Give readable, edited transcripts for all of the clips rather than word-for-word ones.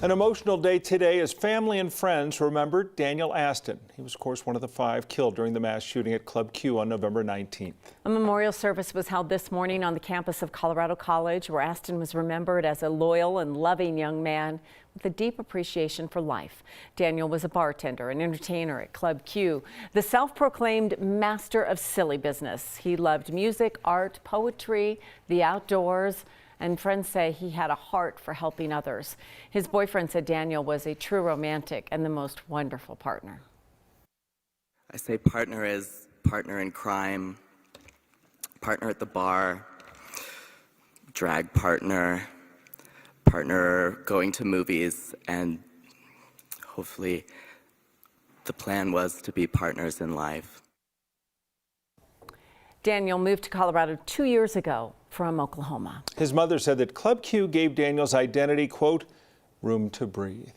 An emotional day today as family and friends remembered Daniel Aston. He was, of course, one of the 5 killed during the mass shooting at Club Q on November 19th. A memorial service was held this morning on the campus of Colorado College, where Aston was remembered as a loyal and loving young man with a deep appreciation for life. Daniel was a bartender and entertainer at Club Q, the self-proclaimed master of silly business. He loved music, art, poetry, the outdoors, and friends say he had a heart for helping others. His boyfriend said Daniel was a true romantic and the most wonderful partner. I say partner is partner in crime, partner at the bar, drag partner, partner going to movies, and hopefully the plan was to be partners in life. Daniel moved to Colorado 2 years ago from Oklahoma. His mother said that Club Q gave Daniel's identity, quote, room to breathe.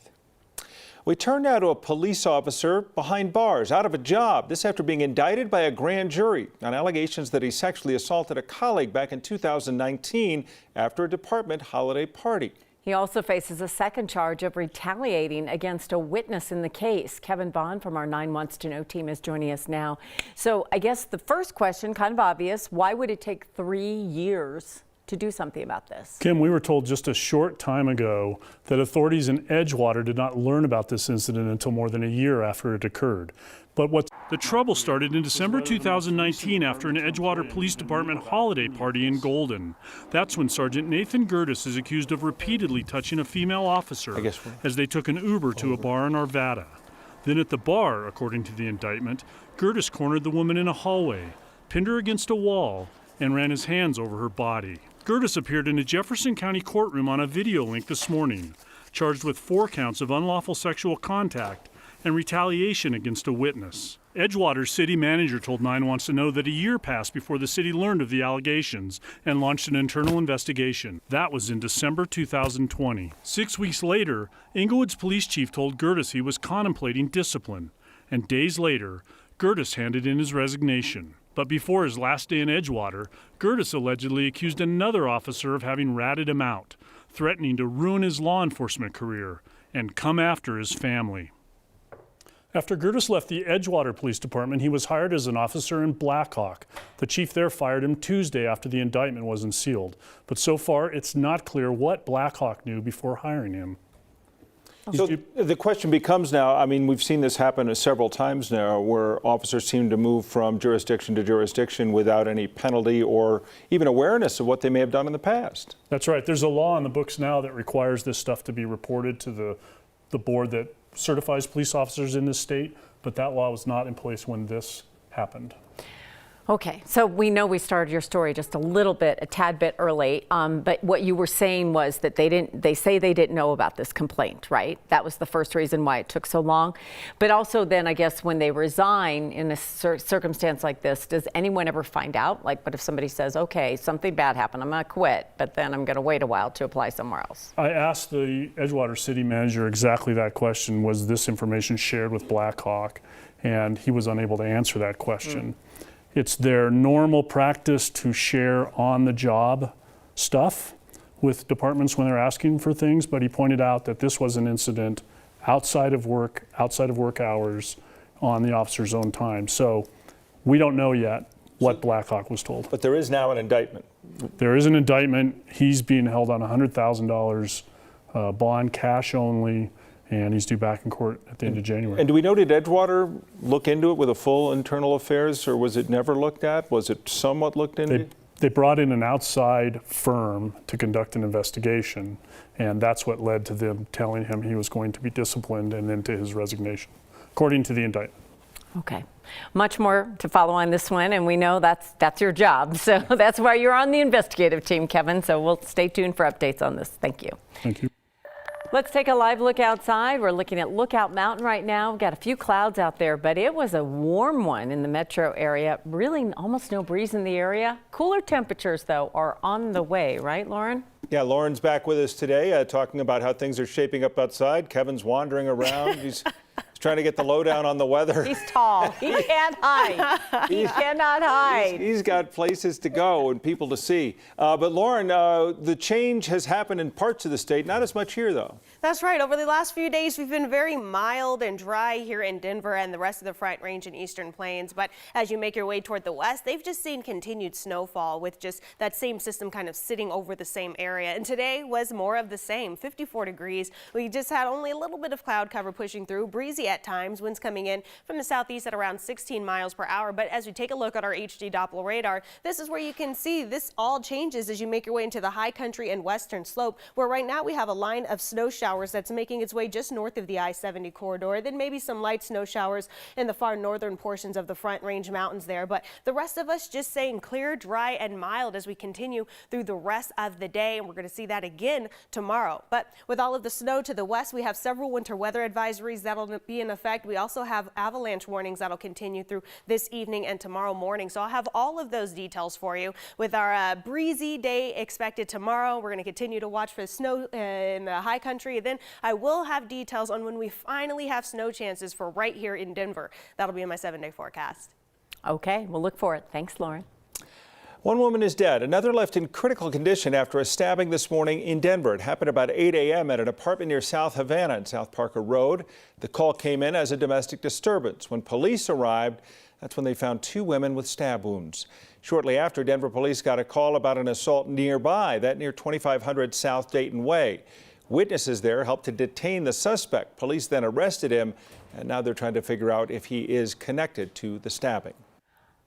We turn now to a police officer behind bars, out of a job. This after being indicted by a grand jury on allegations that he sexually assaulted a colleague back in 2019 after a department holiday party. He also faces a second charge of retaliating against a witness in the case. Kevin Bond from our 9 Wants to Know team is joining us now. So I guess the first question, kind of obvious, why would it take 3 years to do something about this? Kim, we were told just a short time ago that authorities in Edgewater did not learn about this incident until more than a year after it occurred. But the trouble started in December 2019 after an Edgewater Police Department holiday party in Golden. That's when Sergeant Nathan Gertis is accused of repeatedly touching a female officer as they took an Uber to a bar in Arvada. Then at the bar, according to the indictment, Gertis cornered the woman in a hallway, pinned her against a wall, and ran his hands over her body. Gertis appeared in a Jefferson County courtroom on a video link this morning, charged with 4 counts of unlawful sexual contact and retaliation against a witness. Edgewater's city manager told 9 Wants to Know that a year passed before the city learned of the allegations and launched an internal investigation. That was in December 2020. 6 weeks later, Inglewood's police chief told Gertis he was contemplating discipline, and days later, Gertis handed in his resignation. But before his last day in Edgewater, Gertis allegedly accused another officer of having ratted him out, threatening to ruin his law enforcement career and come after his family. After Gertis left the Edgewater Police Department, he was hired as an officer in Blackhawk. The chief there fired him Tuesday after the indictment was unsealed. But so far, it's not clear what Blackhawk knew before hiring him. So the question becomes now, I mean, we've seen this happen several times now where officers seem to move from jurisdiction to jurisdiction without any penalty or even awareness of what they may have done in the past. That's right. There's a law in the books now that requires this stuff to be reported to the board that certifies police officers in this state, but that law was not in place when this happened. Okay, so we know we started your story just a tad bit early, but what you were saying was that they say they didn't know about this complaint, right? That was the first reason why it took so long. But also then I guess when they resign in a circumstance like this, does anyone ever find out? Like, but if somebody says, okay, something bad happened, I'm gonna quit, but then I'm gonna wait a while to apply somewhere else. I asked the Edgewater city manager exactly that question. Was this information shared with Blackhawk? And he was unable to answer that question. It's their normal practice to share on-the-job stuff with departments when they're asking for things, but he pointed out that this was an incident outside of work hours, on the officer's own time. So we don't know yet what Blackhawk was told. But there is now an indictment. There is an indictment. He's being held on $100,000 bond, cash only, and he's due back in court at the end of January. And do we know, did Edgewater look into it with a full internal affairs, or was it never looked at? Was it somewhat looked into? They brought in an outside firm to conduct an investigation, and that's what led to them telling him he was going to be disciplined and then to his resignation, according to the indictment. Okay. Much more to follow on this one, and we know that's your job. So that's why you're on the investigative team, Kevin. So we'll stay tuned for updates on this. Thank you. Thank you. Let's take a live look outside. We're looking at Lookout Mountain right now. We've got a few clouds out there, but it was a warm one in the metro area. Really almost no breeze in the area. Cooler temperatures, though, are on the way, right, Lauren? Yeah, Lauren's back with us today talking about how things are shaping up outside. Kevin's wandering around. He's He's trying to get the lowdown on the weather. He's tall. He can't hide. He cannot hide. He's got places to go and people to see. But Lauren, the change has happened in parts of the state, not as much here, though. That's right. Over the last few days, we've been very mild and dry here in Denver and the rest of the Front Range and Eastern Plains. But as you make your way toward the west, they've just seen continued snowfall with just that same system kind of sitting over the same area. And today was more of the same, 54 degrees. We just had only a little bit of cloud cover pushing through, breezy at times, winds coming in from the southeast at around 16 miles per hour. But as we take a look at our HD Doppler radar, this is where you can see this all changes as you make your way into the high country and western slope, where right now we have a line of snow showers that's making its way just north of the I-70 corridor, then maybe some light snow showers in the far northern portions of the Front Range Mountains there. But the rest of us just staying clear, dry, and mild as we continue through the rest of the day, and we're going to see that again tomorrow. But with all of the snow to the west, we have several winter weather advisories that'll be in effect. We also have avalanche warnings that'll continue through this evening and tomorrow morning. So I'll have all of those details for you. With our breezy day expected tomorrow, we're going to continue to watch for snow in the high country. Then I will have details on when we finally have snow chances for right here in Denver. That'll be in my 7-day forecast. Okay, we'll look for it. Thanks, Lauren. One woman is dead. Another left in critical condition after a stabbing this morning in Denver. It happened about 8 a.m. at an apartment near South Havana and South Parker Road. The call came in as a domestic disturbance. When police arrived, that's when they found 2 women with stab wounds. Shortly after, Denver police got a call about an assault nearby, that near 2500 South Dayton Way. Witnesses there helped to detain the suspect. Police then arrested him, and now they're trying to figure out if he is connected to the stabbing.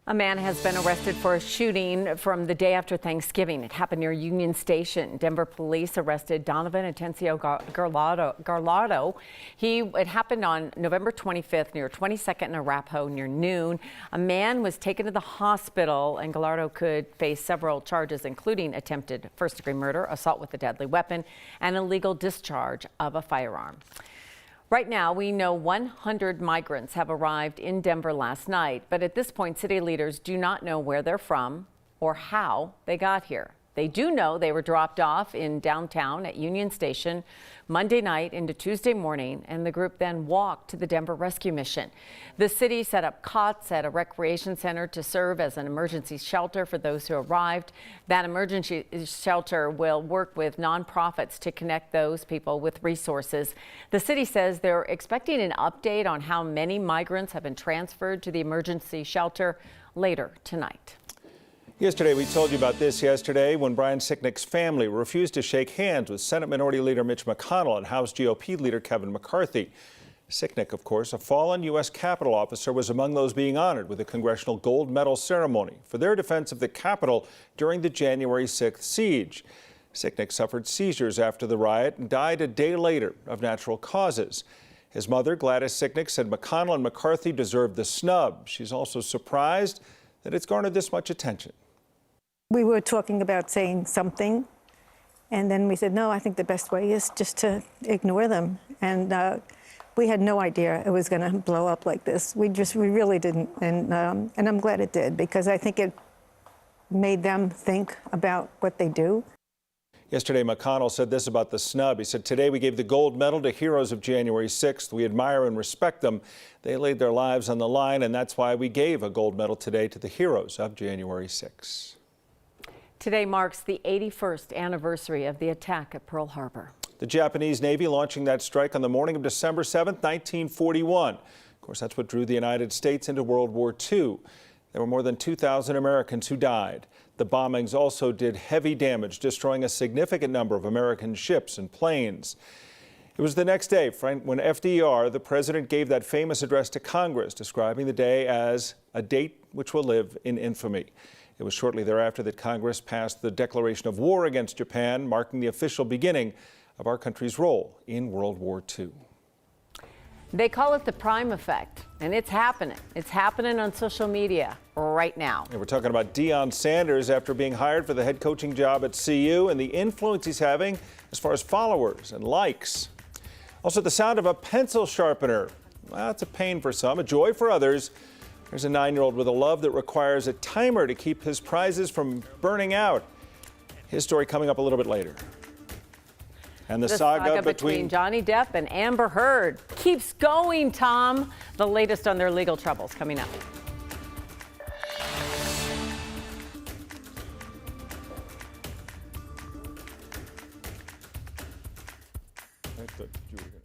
A man has been arrested for a shooting from the day after Thanksgiving. It happened near Union Station. Denver police arrested Donovan Atencio Garlado. It happened on November 25th near 22nd and Arapahoe near noon. A man was taken to the hospital, and Garlado could face several charges, including attempted first-degree murder, assault with a deadly weapon, and illegal discharge of a firearm. Right now, we know 100 migrants have arrived in Denver last night, but at this point, city leaders do not know where they're from or how they got here. They do know they were dropped off in downtown at Union Station Monday night into Tuesday morning, and the group then walked to the Denver Rescue Mission. The city set up cots at a recreation center to serve as an emergency shelter for those who arrived. That emergency shelter will work with nonprofits to connect those people with resources. The city says they're expecting an update on how many migrants have been transferred to the emergency shelter later tonight. Yesterday, we told you about this yesterday when Brian Sicknick's family refused to shake hands with Senate Minority Leader Mitch McConnell and House GOP Leader Kevin McCarthy. Sicknick, of course, a fallen U.S. Capitol officer, was among those being honored with a Congressional Gold Medal ceremony for their defense of the Capitol during the January 6th siege. Sicknick suffered seizures after the riot and died a day later of natural causes. His mother, Gladys Sicknick, said McConnell and McCarthy deserved the snub. She's also surprised that it's garnered this much attention. We were talking about saying something, and then we said, no, I think the best way is just to ignore them. And we had no idea it was going to blow up like this. We really didn't. And I'm glad it did, because I think it made them think about what they do. Yesterday, McConnell said this about the snub. He said, today we gave the gold medal to heroes of January 6th. We admire and respect them. They laid their lives on the line, and that's why we gave a gold medal today to the heroes of January 6th. Today marks the 81st anniversary of the attack at Pearl Harbor. The Japanese Navy launching that strike on the morning of December 7th, 1941. Of course, that's what drew the United States into World War II. There were more than 2,000 Americans who died. The bombings also did heavy damage, destroying a significant number of American ships and planes. It was the next day when FDR, the president, gave that famous address to Congress, describing the day as a date which will live in infamy. It was shortly thereafter that Congress passed the declaration of war against Japan, marking the official beginning of our country's role in World War II. They call it the prime effect, and it's happening. It's happening on social media right now. And we're talking about Deion Sanders after being hired for the head coaching job at CU and the influence he's having as far as followers and likes. Also, the sound of a pencil sharpener. Well, it's a pain for some, a joy for others. There's a 9-year-old with a love that requires a timer to keep his prizes from burning out. His story coming up a little bit later. And the saga between Johnny Depp and Amber Heard keeps going, Tom. The latest on their legal troubles coming up. I thought you were gonna-